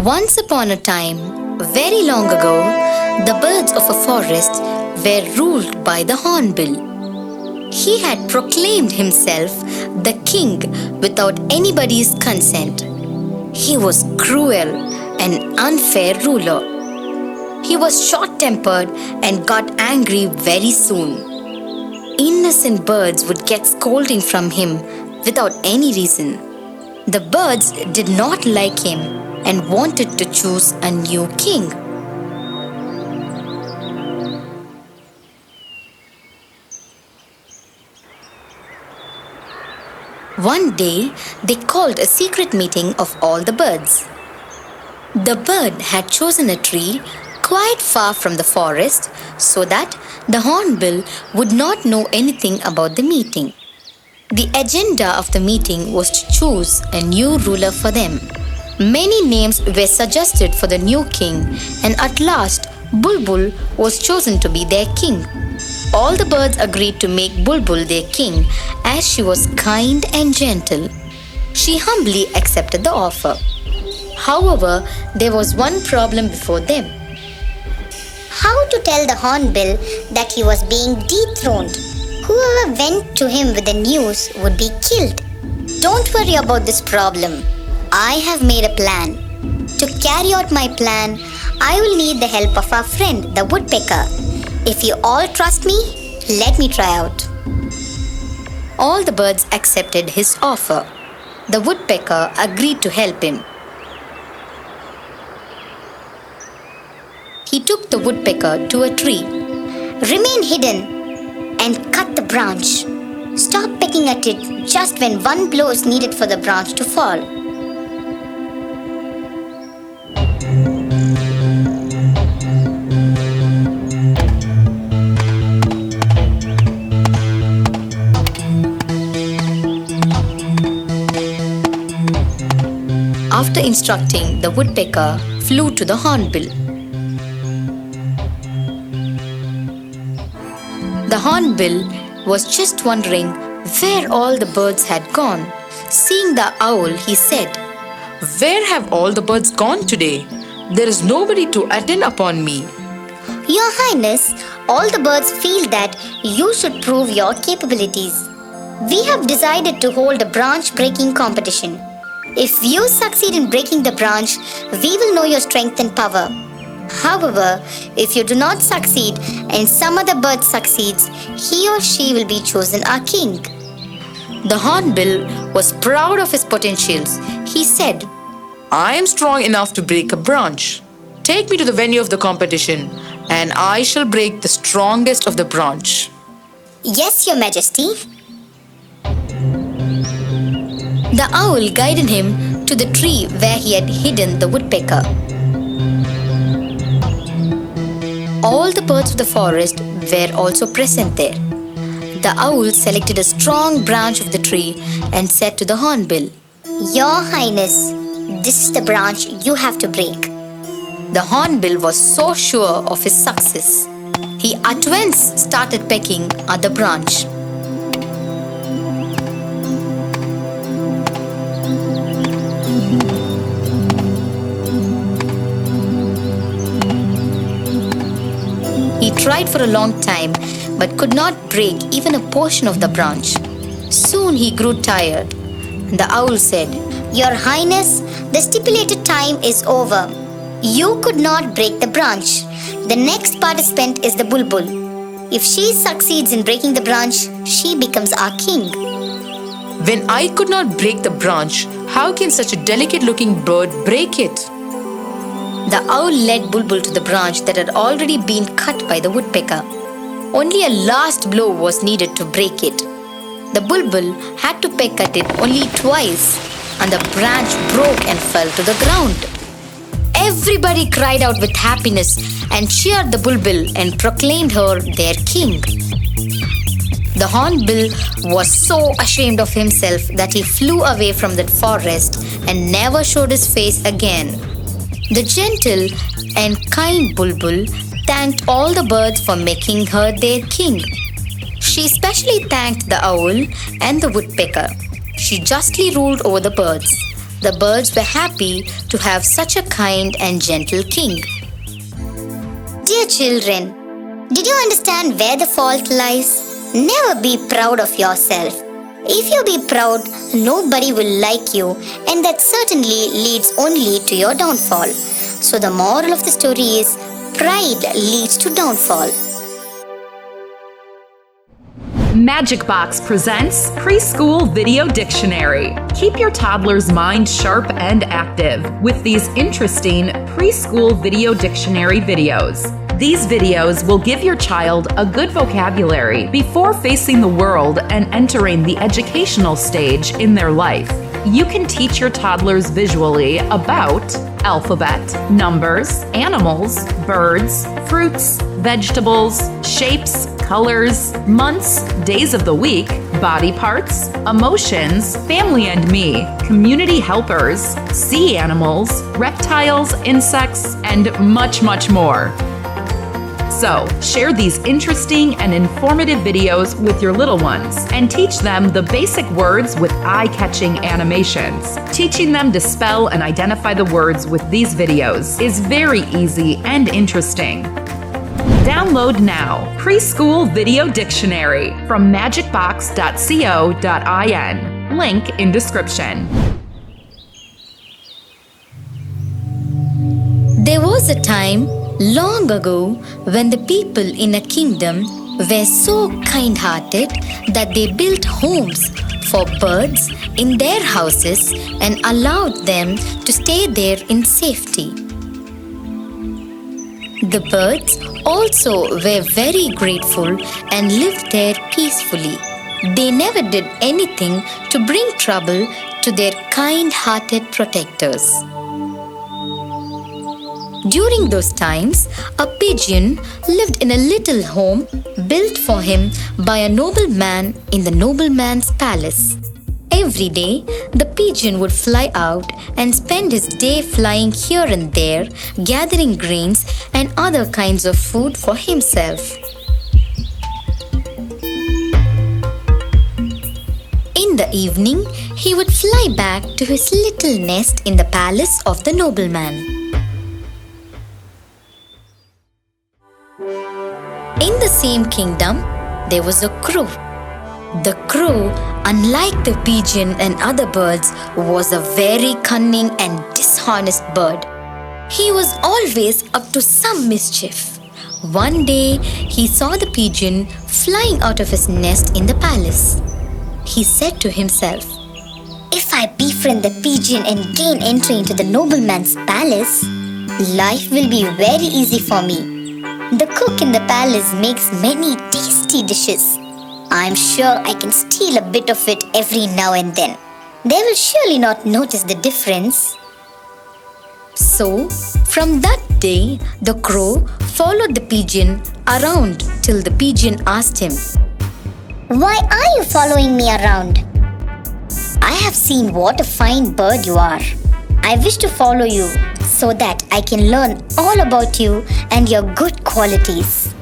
Once upon a time, very long ago, the birds of a forest were ruled by the hornbill. He had proclaimed himself the king without anybody's consent. He was cruel and unfair ruler. He was short-tempered and got angry very soon. Innocent birds would get scolding from him without any reason. The birds did not like him and wanted to choose a new king. One day, they called a secret meeting of all the birds. The bird had chosen a tree quite far from the forest so that the hornbill would not know anything about the meeting. The agenda of the meeting was to choose a new ruler for them. Many names were suggested for the new king, and at last, Bulbul was chosen to be their king. All the birds agreed to make Bulbul their king as she was kind and gentle. She humbly accepted the offer. However, there was one problem before them. How to tell the hornbill that he was being dethroned? Whoever went to him with the news would be killed. Don't worry about this problem. I have made a plan. To carry out my plan, I will need the help of our friend, the woodpecker. If you all trust me, let me try out. All the birds accepted his offer. The woodpecker agreed to help him. He took the woodpecker to a tree. Remain hidden and cut the branch. Stop pecking at it just when one blow is needed for the branch to fall. After instructing, the woodpecker flew to the hornbill. The hornbill was just wondering where all the birds had gone. Seeing the owl, he said, "Where have all the birds gone today? There is nobody to attend upon me." Your Highness, all the birds feel that you should prove your capabilities. We have decided to hold a branch breaking competition. If you succeed in breaking the branch, we will know your strength and power. However, if you do not succeed and some other bird succeeds, he or she will be chosen our king. The hornbill was proud of his potentials. He said, "I am strong enough to break a branch. Take me to the venue of the competition, and I shall break the strongest of the branch." Yes, Your Majesty. The owl guided him to the tree where he had hidden the woodpecker. All the birds of the forest were also present there. The owl selected a strong branch of the tree and said to the hornbill, Your Highness, this is the branch you have to break. The hornbill was so sure of his success. He at once started pecking at the branch. He tried for a long time but could not break even a portion of the branch. Soon he grew tired. The owl said, Your Highness, the stipulated time is over. You could not break the branch. The next participant is the bulbul. If she succeeds in breaking the branch, she becomes our king. When I could not break the branch, how can such a delicate-looking bird break it? The owl led Bulbul to the branch that had already been cut by the woodpecker. Only a last blow was needed to break it. The bulbul had to peck at it only twice, and the branch broke and fell to the ground. Everybody cried out with happiness and cheered the bulbul and proclaimed her their king. The hornbill was so ashamed of himself that he flew away from that forest and never showed his face again. The gentle and kind bulbul thanked all the birds for making her their king. She especially thanked the owl and the woodpecker. She justly ruled over the birds. The birds were happy to have such a kind and gentle king. Dear children, did you understand where the fault lies? Never be proud of yourself. If you be proud, nobody will like you, and that certainly leads only to your downfall. So the moral of the story is, pride leads to downfall. Magicbox presents Preschool Video Dictionary. Keep your toddler's mind sharp and active with these interesting preschool video dictionary videos. These videos will give your child a good vocabulary before facing the world and entering the educational stage in their life. You can teach your toddlers visually about alphabet, numbers, animals, birds, fruits, vegetables, shapes, colors, months, days of the week, body parts, emotions, family and me, community helpers, sea animals, reptiles, insects, and much, much more. So, share these interesting and informative videos with your little ones and teach them the basic words with eye-catching animations. Teaching them to spell and identify the words with these videos is very easy and interesting. Download now Preschool Video Dictionary from magicbox.co.in. Link in description. There was a time long ago when the people in a kingdom were so kind-hearted that they built homes for birds in their houses and allowed them to stay there in safety. The birds also were very grateful and lived there peacefully. They never did anything to bring trouble to their kind-hearted protectors. During those times, a pigeon lived in a little home built for him by a nobleman in the nobleman's palace. Every day, the pigeon would fly out and spend his day flying here and there, gathering grains and other kinds of food for himself. In the evening, he would fly back to his little nest in the palace of the nobleman. In the same kingdom, there was a crow. The crow, unlike the pigeon and other birds, was a very cunning and dishonest bird. He was always up to some mischief. One day, he saw the pigeon flying out of his nest in the palace. He said to himself, If I befriend the pigeon and gain entry into the nobleman's palace, life will be very easy for me. The cook in the palace makes many tasty dishes. I'm sure I can steal a bit of it every now and then. They will surely not notice the difference. So, from that day, the crow followed the pigeon around till the pigeon asked him, Why are you following me around? I have seen what a fine bird you are. I wish to follow you so that I can learn all about you and your good qualities.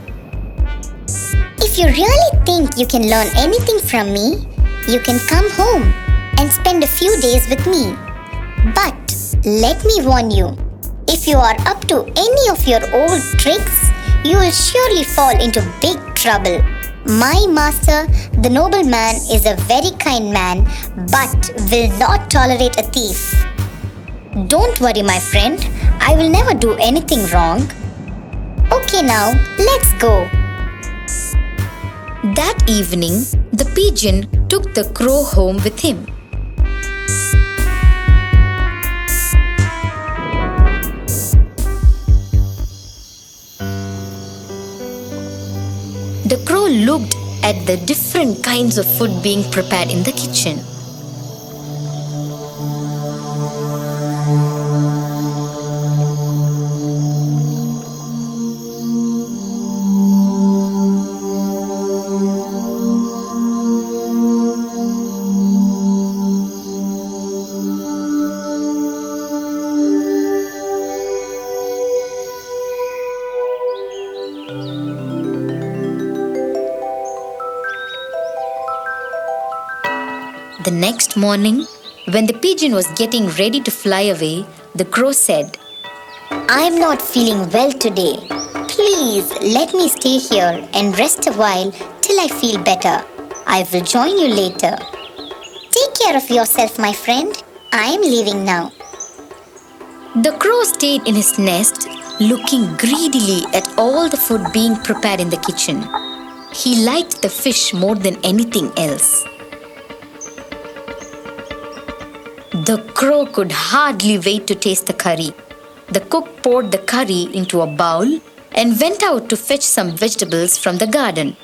If you really think you can learn anything from me, you can come home and spend a few days with me. But let me warn you, if you are up to any of your old tricks, you will surely fall into big trouble. My master, the nobleman, is a very kind man, but will not tolerate a thief. Don't worry, my friend. I will never do anything wrong. Okay, now, let's go. That evening, the pigeon took the crow home with him. The crow looked at the different kinds of food being prepared in the kitchen. The next morning, When the pigeon was getting ready to fly away, the crow said, I'm not feeling well today. Please let me stay here and rest a while till I feel better. I will join you later. Take care of yourself, my friend. I am leaving now. The crow stayed in his nest, looking greedily at all the food being prepared in the kitchen. He liked the fish more than anything else. The crow could hardly wait to taste the curry. The cook poured the curry into a bowl and went out to fetch some vegetables from the garden.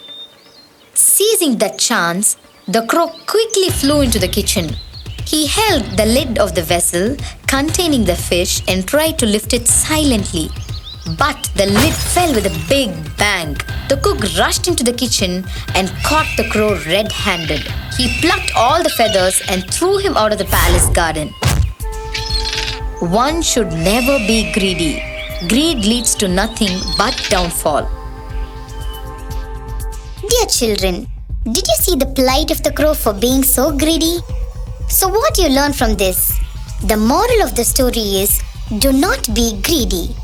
Seizing that chance, the crow quickly flew into the kitchen. He held the lid of the vessel containing the fish and tried to lift it silently. But the lid fell with a big bang. The cook rushed into the kitchen and caught the crow red-handed. He plucked all the feathers and threw him out of the palace garden. One should never be greedy. Greed leads to nothing but downfall. Dear children, did you see the plight of the crow for being so greedy? So what do you learn from this? The moral of the story is, do not be greedy.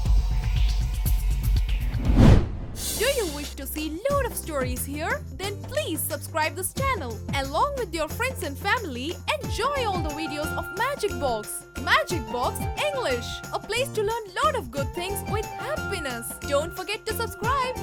Do you wish to see load of stories here? Then please subscribe this channel. Along with your friends and family, enjoy all the videos of Magicbox. Magicbox English, a place to learn load of good things with happiness. Don't forget to subscribe.